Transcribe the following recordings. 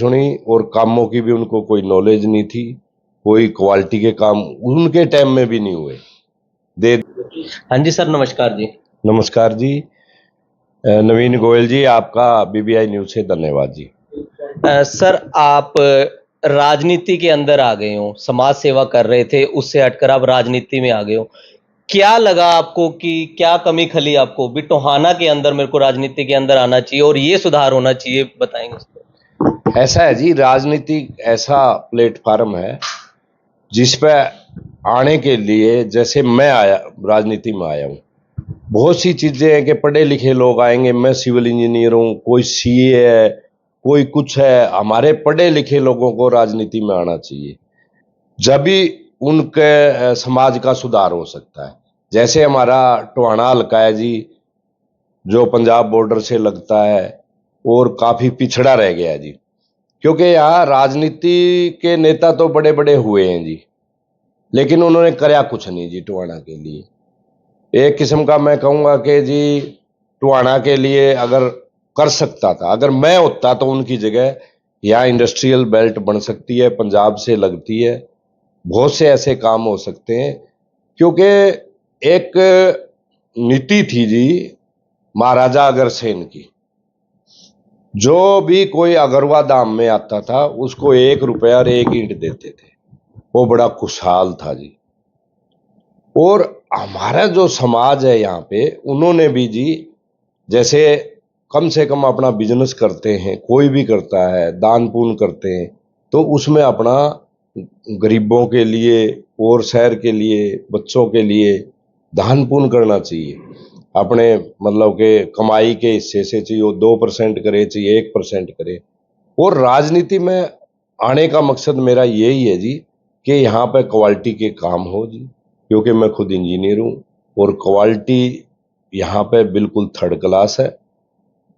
सुनी और कामों की भी उनको कोई नॉलेज नहीं थी। कोई क्वालिटी के काम उनके टाइम में भी नहीं हुए। दे हाँ जी सर, नमस्कार जी। नमस्कार जी। नवीन गोयल जी, आपका बीबीआई न्यूज से धन्यवाद जी। सर, आप राजनीति के अंदर आ गए हो, समाज सेवा कर रहे थे, उससे हटकर आप राजनीति में आ गए हो। क्या लगा आपको कि क्या कमी खली आपको भी टोहाना के अंदर मेरे को राजनीति के अंदर आना चाहिए और ये सुधार होना चाहिए, बताएंगे? ऐसा है जी, राजनीति ऐसा प्लेटफार्म है जिस पे आने के लिए, जैसे मैं आया राजनीति में आया हूँ, बहुत सी चीजें हैं कि पढ़े लिखे लोग आएंगे। मैं सिविल इंजीनियर हूँ, कोई सीए है, कोई कुछ है। हमारे पढ़े लिखे लोगों को राजनीति में आना चाहिए, जब भी उनके समाज का सुधार हो सकता है। जैसे हमारा टोहाना हल्का है जी, जो पंजाब बॉर्डर से लगता है और काफी पिछड़ा रह गया जी, क्योंकि यहाँ राजनीति के नेता तो बड़े बड़े हुए हैं जी, लेकिन उन्होंने कराया कुछ नहीं जी टोहाना के लिए। एक किस्म का मैं कहूंगा कि जी, टोहाना के लिए अगर कर सकता था, अगर मैं होता तो उनकी जगह, यहाँ इंडस्ट्रियल बेल्ट बन सकती है, पंजाब से लगती है, बहुत से ऐसे काम हो सकते हैं। क्योंकि एक नीति थी जी महाराजा अग्रसेन की, जो भी कोई अगरवा दाम में आता था उसको 1 रुपया और 1 ईंट देते थे। वो बड़ा खुशहाल था जी। और हमारा जो समाज है यहाँ पे, उन्होंने भी जी, जैसे कम से कम अपना बिजनेस करते हैं, कोई भी करता है, दान पुण्य करते हैं, तो उसमें अपना गरीबों के लिए और शहर के लिए, बच्चों के लिए दान पुण्य करना चाहिए। अपने मतलब के कमाई के हिस्से से चाहिए वो 2% करे, चाहिए 1% करे। और राजनीति में आने का मकसद मेरा यही है जी कि यहाँ पे क्वालिटी के काम हो जी, क्योंकि मैं खुद इंजीनियर हूँ और क्वालिटी यहाँ पे बिल्कुल थर्ड क्लास है।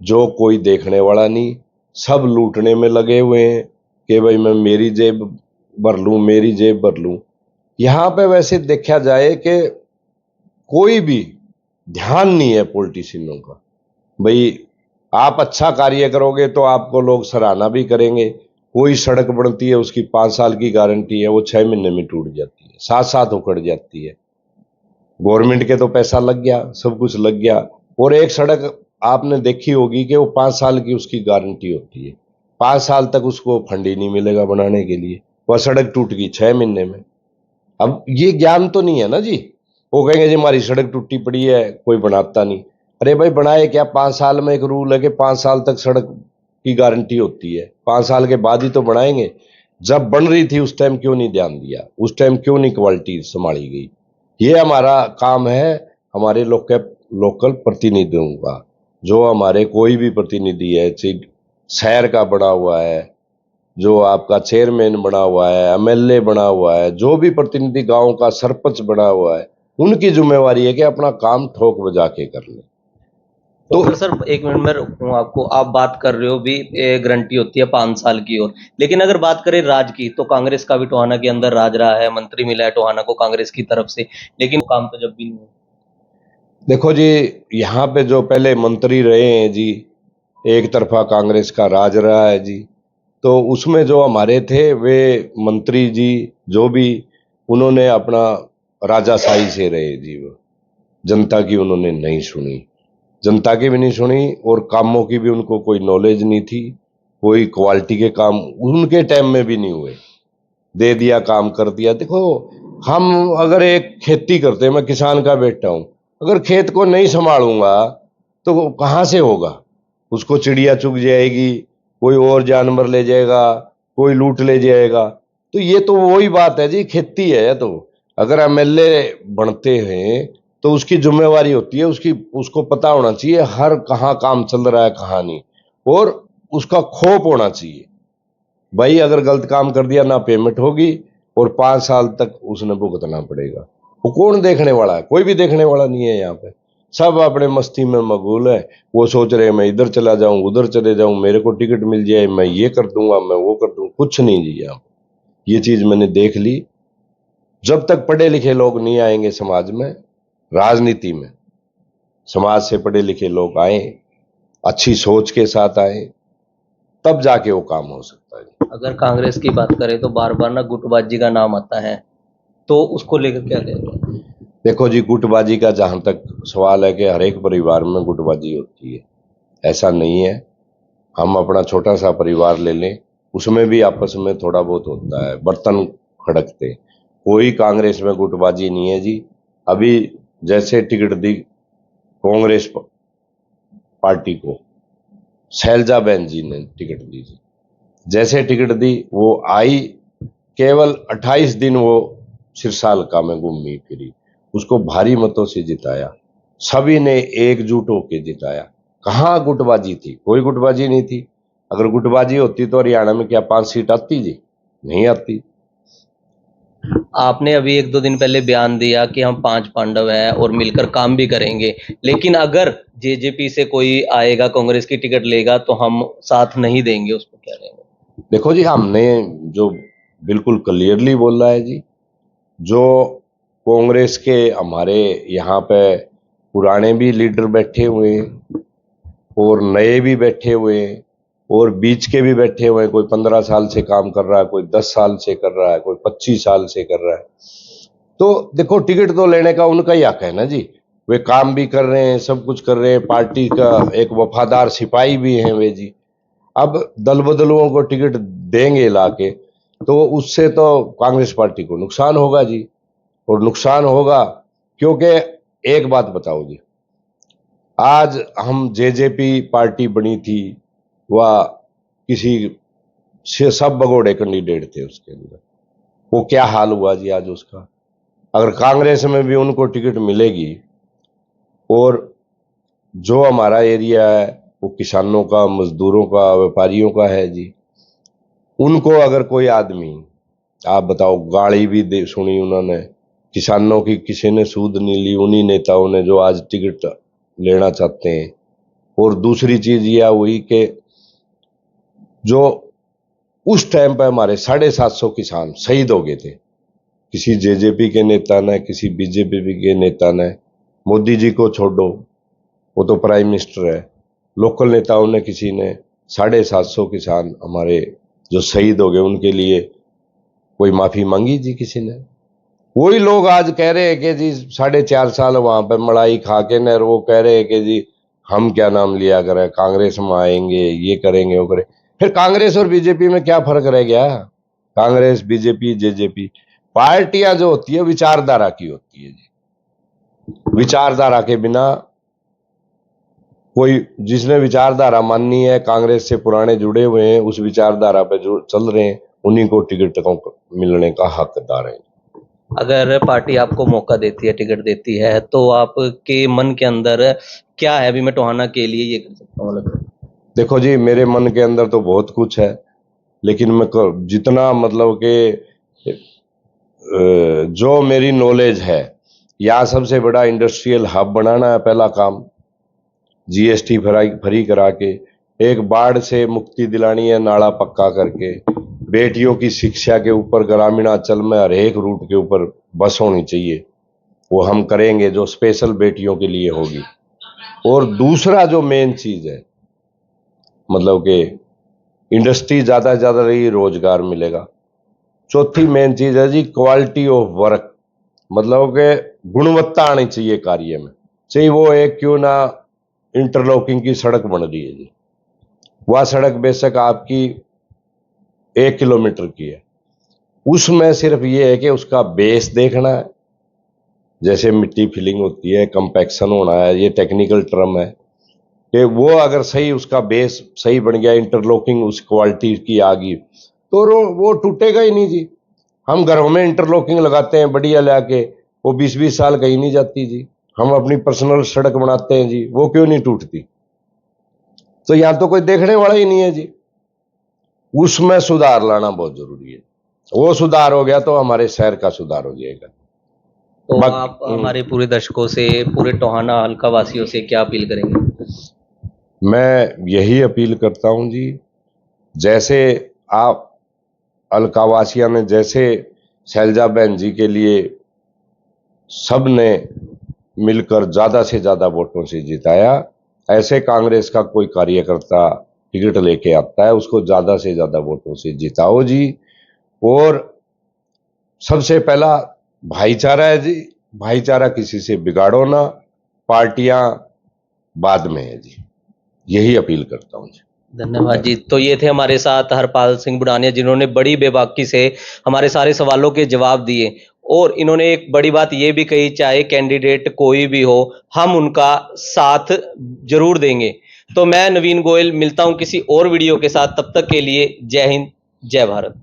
जो कोई देखने वाला नहीं, सब लूटने में लगे हुए हैं कि भाई मैं मेरी जेब भर लूं, मेरी जेब भर लूं। यहाँ पे वैसे देखा जाए कि कोई भी ध्यान नहीं है पॉलिटिशियनों का। भाई आप अच्छा कार्य करोगे तो आपको लोग सराहना भी करेंगे। कोई सड़क बनती है, उसकी 5 साल की गारंटी है, वो 6 महीने में टूट जाती है, साथ साथ उखड़ जाती है। गवर्नमेंट के तो पैसा लग गया, सब कुछ लग गया। और एक सड़क आपने देखी होगी कि वो 5 साल की उसकी गारंटी होती है, 5 साल तक उसको फंड ही नहीं मिलेगा बनाने के लिए, वह सड़क टूट गई 6 महीने में। अब ये ज्ञान तो नहीं है ना जी। वो कहेंगे जी हमारी सड़क टूटी पड़ी है, कोई बनाता नहीं। अरे भाई बनाए क्या, 5 साल में एक रूल है कि 5 साल तक सड़क की गारंटी होती है, 5 साल के बाद ही तो बनाएंगे। जब बन रही थी उस टाइम क्यों नहीं ध्यान दिया, उस टाइम क्यों नहीं क्वालिटी संभाली गई। ये हमारा काम है, हमारे लोकल प्रतिनिधियों का। जो हमारे कोई भी प्रतिनिधि है, शहर का बना हुआ है, जो आपका चेयरमैन बना हुआ है, एमएलए बना हुआ है, जो भी प्रतिनिधि गांव का सरपंच बना हुआ है, उनकी जिम्मेवारी है कि अपना काम ठोक बजा के कर ले। तो अगर सर 1 मिनट में रोकूं आपको, आप बात कर रहे हो भी गारंटी होती है 5 साल की, और लेकिन अगर बात करें राज की, तो कांग्रेस का भी टोहाना के अंदर राज रहा है, मंत्री मिला है टोहाना को कांग्रेस की तरफ से, लेकिन काम तो जब भी नहीं। देखो जी, यहाँ पे जो पहले मंत्री रहे हैं जी, एक तरफा कांग्रेस का राज रहा है जी, तो उसमें जो हमारे थे वे मंत्री जी, जो भी, उन्होंने अपना राजाशाही से रहे जी। वो जनता की उन्होंने नहीं सुनी, जनता की भी नहीं सुनी, और कामों की भी उनको कोई नॉलेज नहीं थी। कोई क्वालिटी के काम उनके टाइम में भी नहीं हुए। दे दिया, काम कर दिया। देखो, हम अगर एक खेती करते हैं, मैं किसान का बेटा हूं, अगर खेत को नहीं संभालूंगा तो कहाँ से होगा। उसको चिड़िया चुग जाएगी, कोई और जानवर ले जाएगा, कोई लूट ले जाएगा। तो ये तो वही बात है जी, खेती है। तो अगर एमएलए बनते हैं तो उसकी जिम्मेवारी होती है, उसको पता होना चाहिए हर कहाँ काम चल रहा है, कहाँ नहीं, और उसका खोप होना चाहिए। भाई अगर गलत काम कर दिया, ना पेमेंट होगी और 5 साल तक उसने भुगतना पड़ेगा। वो कौन देखने वाला है, कोई भी देखने वाला नहीं है यहाँ पे। सब अपने मस्ती में मगूल है। वो सोच रहे हैं मैं इधर चला जाऊं, उधर चले जाऊं, मेरे को टिकट मिल जाए, मैं ये कर दूंगा, मैं वो कर दूंगा। कुछ नहीं जी यहाँ पे। ये चीज मैंने देख ली। जब तक पढ़े लिखे लोग नहीं आएंगे समाज में, राजनीति में, समाज से पढ़े लिखे लोग आए, अच्छी सोच के साथ आए, तब जाके वो काम हो सकता है। अगर कांग्रेस की बात करें तो बार बार ना गुटबाजी का नाम आता है, तो उसको लेकर क्या कहेंगे? देखो जी, गुटबाजी का जहां तक सवाल है कि हर एक परिवार में गुटबाजी होती है, ऐसा नहीं है। हम अपना छोटा सा परिवार ले लें, उसमें भी आपस में थोड़ा बहुत होता है, बर्तन खड़कते। कोई कांग्रेस में गुटबाजी नहीं है जी। अभी जैसे टिकट दी कांग्रेस पार्टी को, शैलजा बहन जी ने टिकट दी थी, जैसे टिकट दी वो आई, केवल 28 दिन वो सिरसालका में घूमी फिरी, उसको भारी मतों से जिताया, सभी ने एकजुट होकर जिताया। कहाँ गुटबाजी थी? कोई गुटबाजी नहीं थी। अगर गुटबाजी होती तो हरियाणा में क्या 5 सीट आती जी? नहीं आती। आपने अभी एक दो दिन पहले बयान दिया कि हम 5 पांडव हैं और मिलकर काम भी करेंगे, लेकिन अगर जेजेपी से कोई आएगा, कांग्रेस की टिकट लेगा, तो हम साथ नहीं देंगे, उसको क्या कहेंगे? देखो जी, हमने जो बिल्कुल क्लियरली बोला है जी, जो कांग्रेस के हमारे यहाँ पे पुराने भी लीडर बैठे हुए हैं और नए भी बैठे हुए हैं और बीच के भी बैठे हुए हैं। कोई 15 साल से काम कर रहा है, कोई 10 साल से कर रहा है, कोई 25 साल से कर रहा है। तो देखो, टिकट तो लेने का उनका ही हक है ना जी। वे काम भी कर रहे हैं, सब कुछ कर रहे हैं, पार्टी का एक वफादार सिपाही भी हैं वे जी। अब दल बदलुओं को टिकट देंगे लाके, तो उससे तो कांग्रेस पार्टी को नुकसान होगा जी। और नुकसान होगा क्योंकि एक बात बताओ जी, आज हम जेजेपी पार्टी बनी थी, वह किसी से सब भगोड़े कैंडिडेट थे उसके अंदर, वो क्या हाल हुआ जी आज उसका। अगर कांग्रेस में भी उनको टिकट मिलेगी और जो हमारा एरिया है वो किसानों का, मजदूरों का, व्यापारियों का है जी, उनको अगर कोई आदमी, आप बताओ, गाली भी दे सुनी उन्होंने, किसानों की किसी ने सूद नहीं ली, उन्हीं नेताओं ने जो आज टिकट लेना चाहते हैं। और दूसरी चीज यह हुई कि जो उस टाइम पर हमारे 750 किसान शहीद हो गए थे, किसी जेजेपी के नेता ने, किसी बीजेपी के नेता ने, मोदी जी को छोड़ो, वो तो प्राइम मिनिस्टर है, लोकल नेताओं ने किसी ने 750 किसान हमारे जो शहीद हो गए उनके लिए कोई माफी मांगी जी किसी ने? वही लोग आज कह रहे हैं कि जी 4.5 साल वहां पर मलाई खा के न, वो कह रहे हैं कि जी हम क्या नाम लिया करें, कांग्रेस में आएंगे, ये करेंगे, वो करें। फिर कांग्रेस और बीजेपी में क्या फर्क रह गया? कांग्रेस, बीजेपी, जेजेपी पार्टियां जो होती है विचारधारा की होती है जी। विचारधारा के बिना कोई, जिसने विचारधारा माननी है, कांग्रेस से पुराने जुड़े हुए हैं, उस विचारधारा पे जो चल रहे हैं, उन्हीं को टिकट को मिलने का हकदार है। अगर पार्टी आपको मौका देती है, टिकट देती है, तो आपके मन के अंदर क्या है, अभी मैं टोहाना के लिए ये कर सकता हूँ? देखो जी, मेरे मन के अंदर तो बहुत कुछ है, लेकिन मैं जितना मतलब कि जो मेरी नॉलेज है, यहाँ सबसे बड़ा इंडस्ट्रियल हब बनाना है पहला काम, जीएसटी फ्री करा के, एक बाढ़ से मुक्ति दिलानी है नाला पक्का करके, बेटियों की शिक्षा के ऊपर ग्रामीणांचल में हर एक रूट के ऊपर बस होनी चाहिए, वो हम करेंगे, जो स्पेशल बेटियों के लिए होगी। और दूसरा जो मेन चीज है, मतलब कि इंडस्ट्री ज्यादा से ज्यादा रही, रोजगार मिलेगा। चौथी मेन चीज है जी क्वालिटी ऑफ वर्क, मतलब कि गुणवत्ता आनी चाहिए कार्य में, चाहे वो एक क्यों ना इंटरलॉकिंग की सड़क बन रही है जी, वह सड़क बेशक आपकी 1 किलोमीटर की है, उसमें सिर्फ ये है कि उसका बेस देखना है, जैसे मिट्टी फिलिंग होती है, कंपैक्शन होना है, ये टेक्निकल टर्म है कि वो अगर सही उसका बेस सही बन गया, इंटरलॉकिंग उस क्वालिटी की आ गई, तो वो टूटेगा ही नहीं जी। हम घरों में इंटरलॉकिंग लगाते हैं बढ़िया लाके, वो 20-20 साल कहीं नहीं जाती जी। हम अपनी पर्सनल सड़क बनाते हैं जी, वो क्यों नहीं टूटती? तो यहां तो कोई देखने वाला ही नहीं है जी। उसमें सुधार लाना बहुत जरूरी है, वो सुधार हो गया तो हमारे शहर का सुधार हो जाएगा। तो आप हमारे पूरे दर्शकों से, पूरे टोहाना हल्का वासियों से क्या अपील करेंगे? मैं यही अपील करता हूं जी, जैसे आप अलकावासिया ने, जैसे शैलजा बहन जी के लिए सब ने मिलकर ज्यादा से ज्यादा वोटों से जिताया, ऐसे कांग्रेस का कोई कार्यकर्ता टिकट लेके आता है उसको ज़्यादा से ज़्यादा वोटों से जिताओ जी। और सबसे पहला भाईचारा है जी, भाईचारा किसी से बिगाड़ो ना, पार्टियां बाद में है जी, यही अपील करता हूं जी। धन्यवाद जी। तो ये थे हमारे साथ हरपाल सिंह बुढ़ानिया, जिन्होंने बड़ी बेबाकी से हमारे सारे सवालों के जवाब दिए। और इन्होंने एक बड़ी बात ये भी कही, चाहे कैंडिडेट कोई भी हो, हम उनका साथ जरूर देंगे। तो मैं नवीन गोयल मिलता हूं किसी और वीडियो के साथ, तब तक के लिए जय हिंद, जय भारत।